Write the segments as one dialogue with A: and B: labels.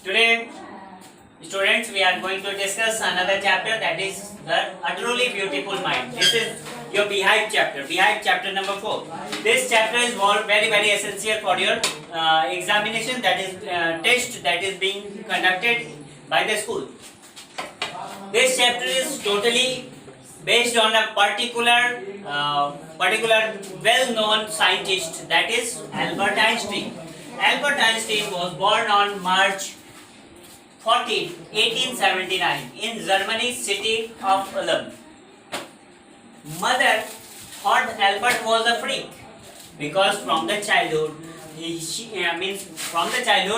A: Today, students, we are going to discuss another chapter, that is the utterly beautiful mind. This is your Beehive chapter number 4. This chapter is very essential for your examination, that is test that is being conducted by the school. This chapter is totally based on a particular well-known scientist, that is Albert Einstein. Albert Einstein was born on March 14, 1879 in Germany's city of Ulm. Mother thought Albert was a freak because from the childhood,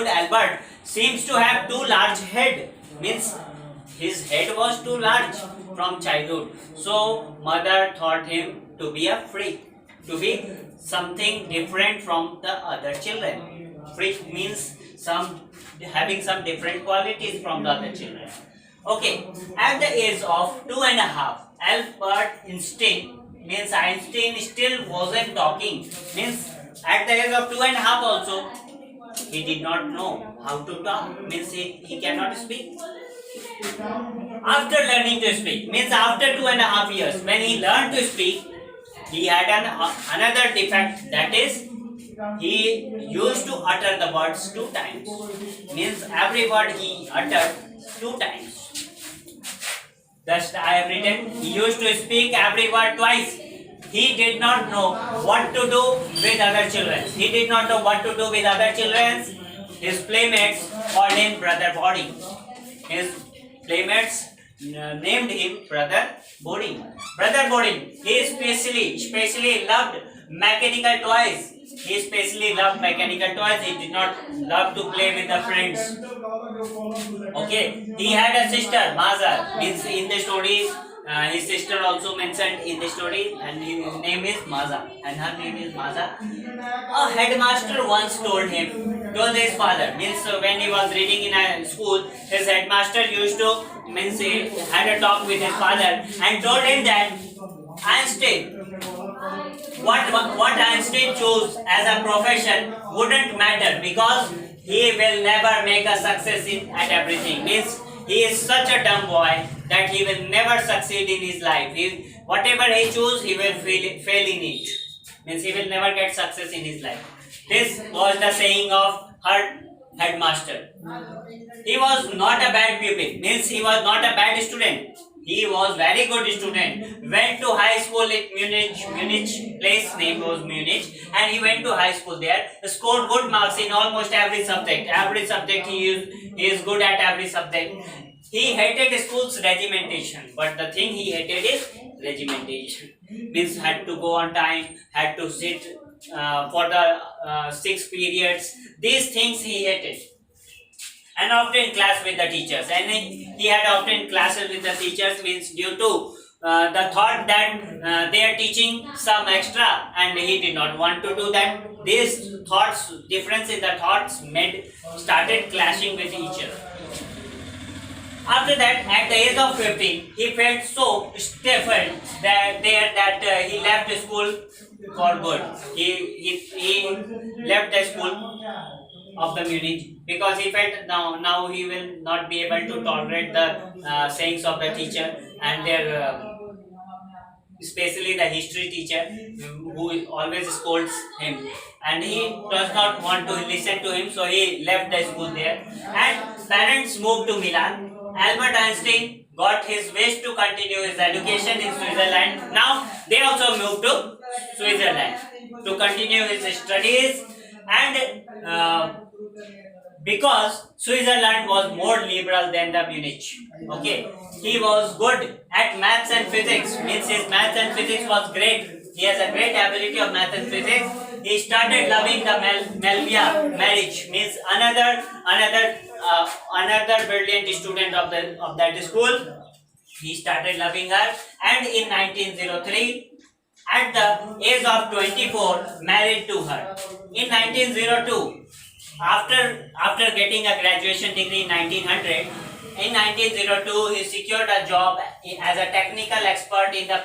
A: Albert seems to have too large head. Means his head was too large from childhood. So mother thought him to be a freak, to be something different from the other children. Freak means having some different qualities from the other children. Okay, at the age of 2.5, Albert Einstein still wasn't talking. Means at the age of 2.5 also, he did not know how to talk. Means he cannot speak. After learning to speak, means after 2.5 years, when he learned to speak, he had another defect, that is, he used to utter the words 2 times. Means every word he uttered 2 times. Thus I have written, he used to speak every word twice. He did not know what to do with other children. His playmates called him Brother Body. His playmates named him Brother Boring. He especially loved mechanical toys. He did not love to play with the friends. Okay, he had a sister, Maza. Means in the story, his sister also mentioned in the story, and his name is Maza, and her name is Maza. A headmaster once told his father. Means when he was reading in a school, his headmaster used to he had a talk with his father and told him that Einstein, what Einstein chose as a profession wouldn't matter because he will never make a success at everything. Means he is such a dumb boy that he will never succeed in his life. Whatever he chooses, he will fail in it. Means he will never get success in his life. This was the saying of her headmaster. He was not a bad pupil. Means he was not a bad student. He was very good student. Went to high school in Munich place name was Munich, and he went to high school there. Scored good marks in almost every subject. He is good at every subject. He hated school's regimentation, but the thing he hated is regimentation. Means had to go on time, had to sit for the 6 periods. These things he hated. And often class with the teachers, and he had often classes with the teachers, means due to the thought that they are teaching some extra, and he did not want to do that. These difference in the thoughts started clashing with each other. After that, at the age of 15, he felt so stifled that he left the school for good. He left the school of the Munich because he felt now he will not be able to tolerate the sayings of the teacher and their especially the history teacher who always scolds him, and he does not want to listen to him, so he left the school there. And parents moved to Milan. Albert Einstein got his wish to continue his education in Switzerland. Now they also moved to Switzerland to continue his studies, and because Switzerland was more liberal than the Munich. Okay, he was good at maths and physics. Means his maths and physics was great. He has a great ability of maths and physics. He started loving the Melvia marriage. Means another brilliant student of that school. He started loving her, and in 1903, at the age of 24, married to her. In 1902, after getting a graduation degree in 1900, in 1902 he secured a job as a technical expert in the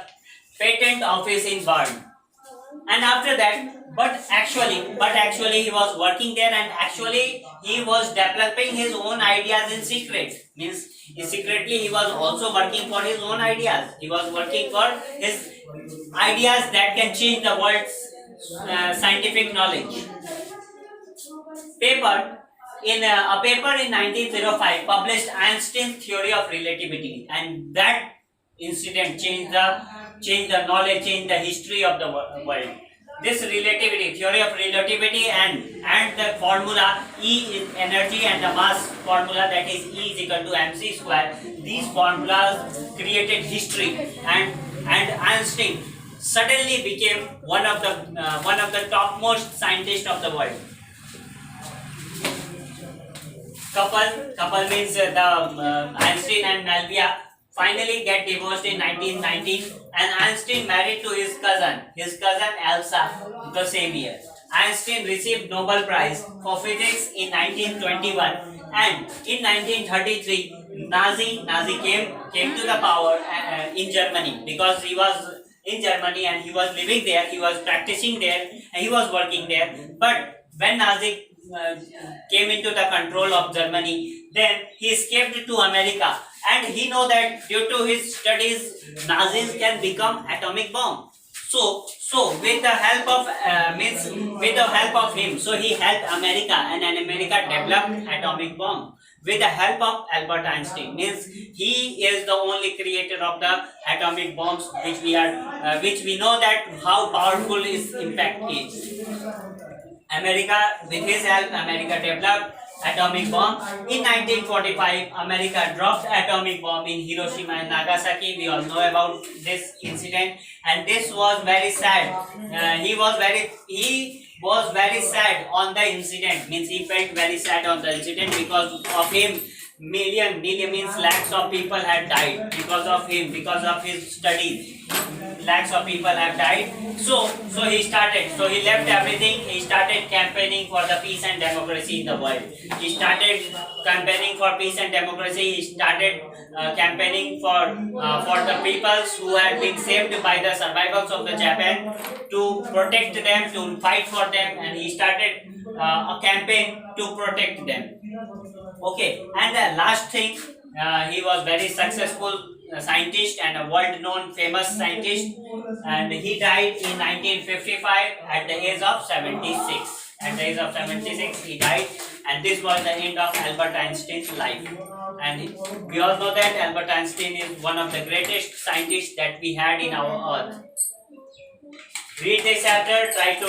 A: patent office in Bern. And after that, but actually he was working there, and actually he was developing his own ideas in secret. Means secretly he was also working for his own ideas. He was working for his ideas that can change the world's scientific knowledge. Paper in a paper in 1905 published Einstein's theory of relativity, and that incident changed the knowledge, changed the history of the world. This relativity, theory of relativity, and the formula E is energy, and the mass formula, that is E is equal to mc square. These formulas created history, and Einstein suddenly became one of the topmost scientists of the world. Couple means the Einstein and Malvia finally get divorced in 1919, and Einstein married to his cousin Elsa the same year. Einstein received Nobel Prize for Physics in 1921, and in 1933 Nazi came to the power in Germany, because he was in Germany and he was living there, he was practicing there, and he was working there. But when Nazi came into the control of Germany, then he escaped to America, and he know that due to his studies, Nazis can become atomic bomb. So with the help of with the help of him, so he helped America, and America developed atomic bomb with the help of Albert Einstein. Means he is the only creator of the atomic bombs, which we know that how powerful his impact is. America, with his help, America developed atomic bomb. In 1945, America dropped atomic bomb in Hiroshima and Nagasaki. We all know about this incident, and this was very sad. He was very sad on the incident. Means he felt very sad on the incident, because of him. Million means lakhs of people had died because of him, because of his studies. Lakhs of people have died. So he left everything. He started campaigning for the peace and democracy in the world. He started campaigning for peace and democracy. He started campaigning for the peoples who had been saved by the survivors of the Japan, to protect them, to fight for them, and he started a campaign to protect them. Okay, and the last thing, he was very successful scientist and a world-known famous scientist, and he died in 1955 at the age of 76. At the age of 76, he died, and this was the end of Albert Einstein's life. And we all know that Albert Einstein is one of the greatest scientists that we had in our earth. Read this chapter, try to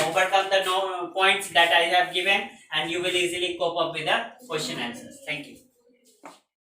A: overcome the points that I have given, and you will easily cope up with the question answers. Thank you.